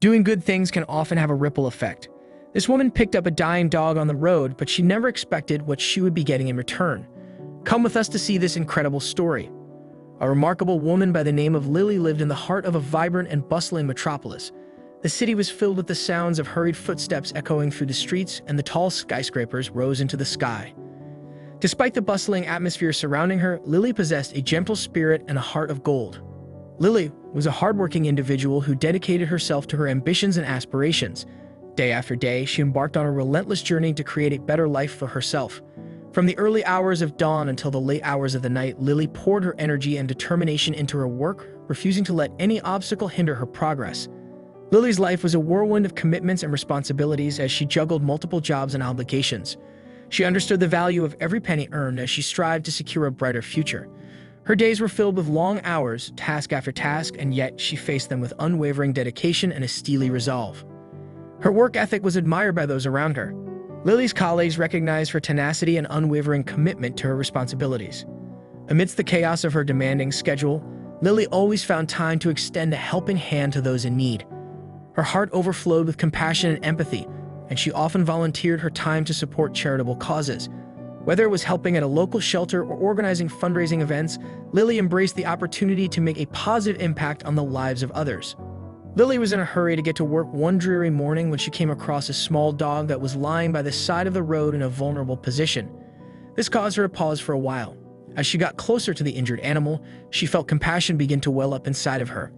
Doing good things can often have a ripple effect. This woman picked up a dying dog on the road, but she never expected what she would be getting in return. Come with us to see this incredible story. A remarkable woman by the name of Lily lived in the heart of a vibrant and bustling metropolis. The city was filled with the sounds of hurried footsteps echoing through the streets, and the tall skyscrapers rose into the sky. Despite the bustling atmosphere surrounding her, Lily possessed a gentle spirit and a heart of gold. Lily was a hardworking individual who dedicated herself to her ambitions and aspirations. Day after day, she embarked on a relentless journey to create a better life for herself. From the early hours of dawn until the late hours of the night, Lily poured her energy and determination into her work, refusing to let any obstacle hinder her progress. Lily's life was a whirlwind of commitments and responsibilities as she juggled multiple jobs and obligations. She understood the value of every penny earned as she strived to secure a brighter future. Her days were filled with long hours, task after task, and yet she faced them with unwavering dedication and a steely resolve. Her work ethic was admired by those around her. Lily's colleagues recognized her tenacity and unwavering commitment to her responsibilities. Amidst the chaos of her demanding schedule, Lily always found time to extend a helping hand to those in need. Her heart overflowed with compassion and empathy, and she often volunteered her time to support charitable causes. Whether it was helping at a local shelter or organizing fundraising events, Lily embraced the opportunity to make a positive impact on the lives of others. Lily was in a hurry to get to work one dreary morning when she came across a small dog that was lying by the side of the road in a vulnerable position. This caused her to pause for a while. As she got closer to the injured animal, she felt compassion begin to well up inside of her.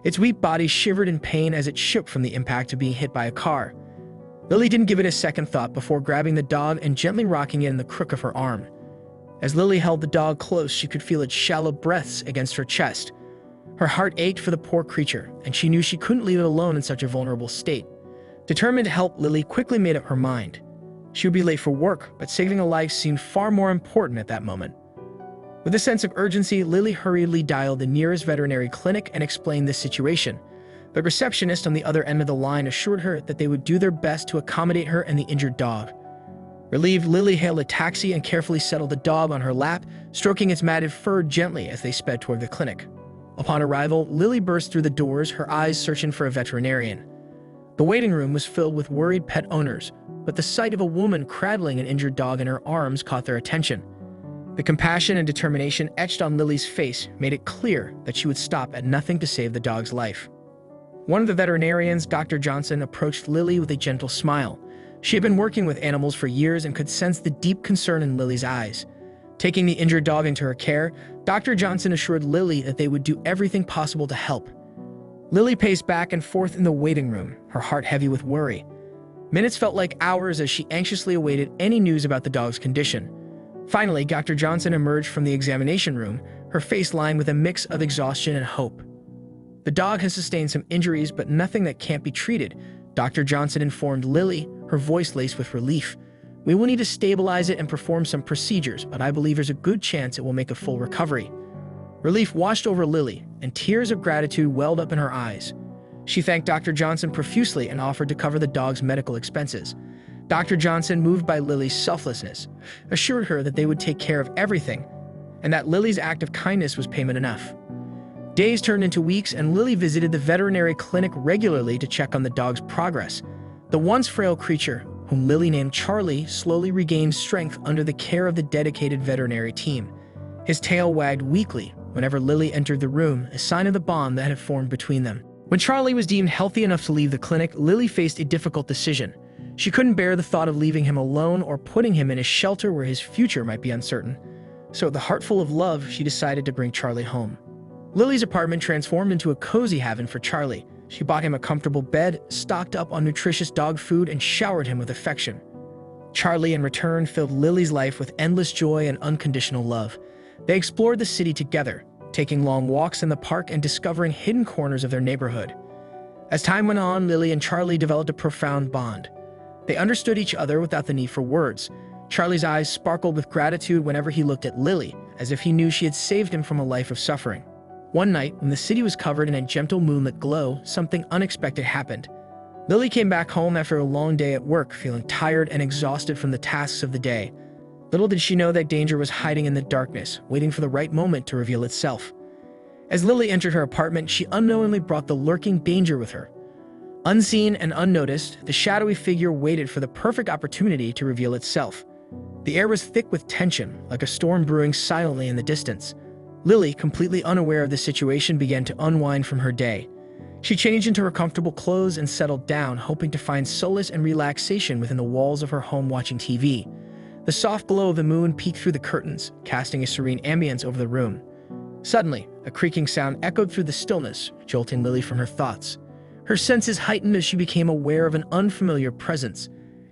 Its weak body shivered in pain as it shook from the impact of being hit by a car. Lily didn't give it a second thought before grabbing the dog and gently rocking it in the crook of her arm. As Lily held the dog close, she could feel its shallow breaths against her chest. Her heart ached for the poor creature, and she knew she couldn't leave it alone in such a vulnerable state. Determined to help, Lily quickly made up her mind. She would be late for work, but saving a life seemed far more important at that moment. With a sense of urgency, Lily hurriedly dialed the nearest veterinary clinic and explained the situation. The receptionist on the other end of the line assured her that they would do their best to accommodate her and the injured dog. Relieved, Lily hailed a taxi and carefully settled the dog on her lap, stroking its matted fur gently as they sped toward the clinic. Upon arrival, Lily burst through the doors, her eyes searching for a veterinarian. The waiting room was filled with worried pet owners, but the sight of a woman cradling an injured dog in her arms caught their attention. The compassion and determination etched on Lily's face made it clear that she would stop at nothing to save the dog's life. One of the veterinarians, Dr. Johnson, approached Lily with a gentle smile. She had been working with animals for years and could sense the deep concern in Lily's eyes. Taking the injured dog into her care, Dr. Johnson assured Lily that they would do everything possible to help. Lily paced back and forth in the waiting room, her heart heavy with worry. Minutes felt like hours as she anxiously awaited any news about the dog's condition. Finally, Dr. Johnson emerged from the examination room, her face lined with a mix of exhaustion and hope. The dog has sustained some injuries, but nothing that can't be treated, Dr. Johnson informed Lily, her voice laced with relief. We will need to stabilize it and perform some procedures, but I believe there's a good chance it will make a full recovery. Relief washed over Lily, and tears of gratitude welled up in her eyes. She thanked Dr. Johnson profusely and offered to cover the dog's medical expenses. Dr. Johnson, moved by Lily's selflessness, assured her that they would take care of everything, and that Lily's act of kindness was payment enough. Days turned into weeks, and Lily visited the veterinary clinic regularly to check on the dog's progress. The once frail creature, whom Lily named Charlie, slowly regained strength under the care of the dedicated veterinary team. His tail wagged weakly whenever Lily entered the room, a sign of the bond that had formed between them. When Charlie was deemed healthy enough to leave the clinic, Lily faced a difficult decision. She couldn't bear the thought of leaving him alone or putting him in a shelter where his future might be uncertain. So, with a heart full of love, she decided to bring Charlie home. Lily's apartment transformed into a cozy haven for Charlie. She bought him a comfortable bed, stocked up on nutritious dog food, and showered him with affection. Charlie, in return, filled Lily's life with endless joy and unconditional love. They explored the city together, taking long walks in the park and discovering hidden corners of their neighborhood. As time went on, Lily and Charlie developed a profound bond. They understood each other without the need for words. Charlie's eyes sparkled with gratitude whenever he looked at Lily, as if he knew she had saved him from a life of suffering. One night, when the city was covered in a gentle moonlit glow, something unexpected happened. Lily came back home after a long day at work, feeling tired and exhausted from the tasks of the day. Little did she know that danger was hiding in the darkness, waiting for the right moment to reveal itself. As Lily entered her apartment, she unknowingly brought the lurking danger with her. Unseen and unnoticed, the shadowy figure waited for the perfect opportunity to reveal itself. The air was thick with tension, like a storm brewing silently in the distance. Lily, completely unaware of the situation, began to unwind from her day. She changed into her comfortable clothes and settled down, hoping to find solace and relaxation within the walls of her home watching TV. The soft glow of the moon peeked through the curtains, casting a serene ambience over the room. Suddenly, a creaking sound echoed through the stillness, jolting Lily from her thoughts. Her senses heightened as she became aware of an unfamiliar presence.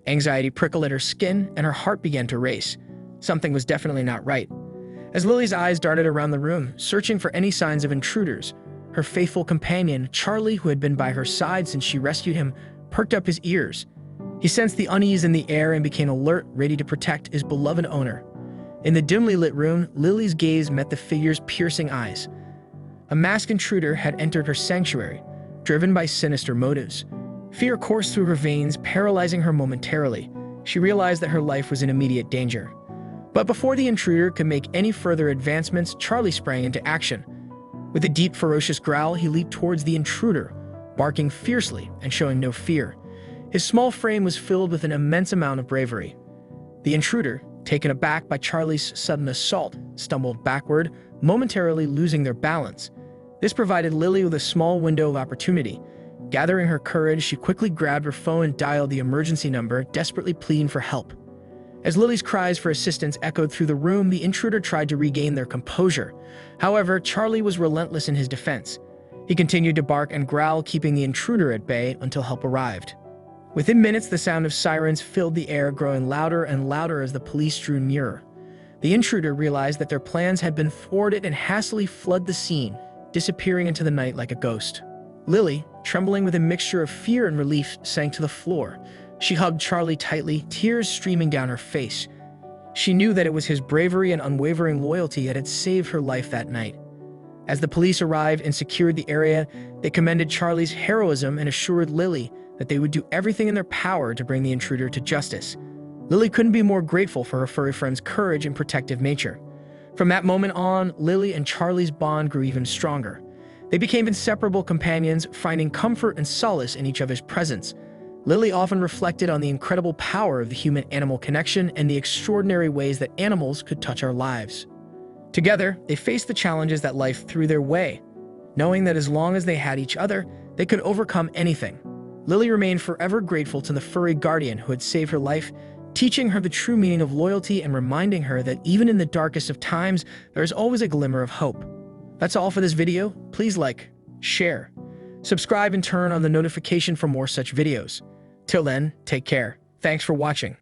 Anxiety prickled at her skin, and her heart began to race. Something was definitely not right. As Lily's eyes darted around the room, searching for any signs of intruders, her faithful companion, Charlie, who had been by her side since she rescued him, perked up his ears. He sensed the unease in the air and became alert, ready to protect his beloved owner. In the dimly lit room, Lily's gaze met the figure's piercing eyes. A masked intruder had entered her sanctuary, driven by sinister motives. Fear coursed through her veins, paralyzing her momentarily. She realized that her life was in immediate danger. But before the intruder could make any further advancements, Charlie sprang into action. With a deep, ferocious growl, he leaped towards the intruder, barking fiercely and showing no fear. His small frame was filled with an immense amount of bravery. The intruder, taken aback by Charlie's sudden assault, stumbled backward, momentarily losing their balance. This provided Lily with a small window of opportunity. Gathering her courage, she quickly grabbed her phone and dialed the emergency number, desperately pleading for help. As Lily's cries for assistance echoed through the room, the intruder tried to regain their composure. However, Charlie was relentless in his defense. He continued to bark and growl, keeping the intruder at bay until help arrived. Within minutes, the sound of sirens filled the air, growing louder and louder as the police drew nearer. The intruder realized that their plans had been thwarted and hastily fled the scene, disappearing into the night like a ghost. Lily, trembling with a mixture of fear and relief, sank to the floor. She hugged Charlie tightly, tears streaming down her face. She knew that it was his bravery and unwavering loyalty that had saved her life that night. As the police arrived and secured the area, they commended Charlie's heroism and assured Lily that they would do everything in their power to bring the intruder to justice. Lily couldn't be more grateful for her furry friend's courage and protective nature. From that moment on, Lily and Charlie's bond grew even stronger. They became inseparable companions, finding comfort and solace in each other's presence. Lily often reflected on the incredible power of the human-animal connection and the extraordinary ways that animals could touch our lives. Together, they faced the challenges that life threw their way, knowing that as long as they had each other, they could overcome anything. Lily remained forever grateful to the furry guardian who had saved her life, teaching her the true meaning of loyalty and reminding her that even in the darkest of times, there is always a glimmer of hope. That's all for this video. Please like, share, subscribe, and turn on the notification for more such videos. Till then, take care. Thanks for watching.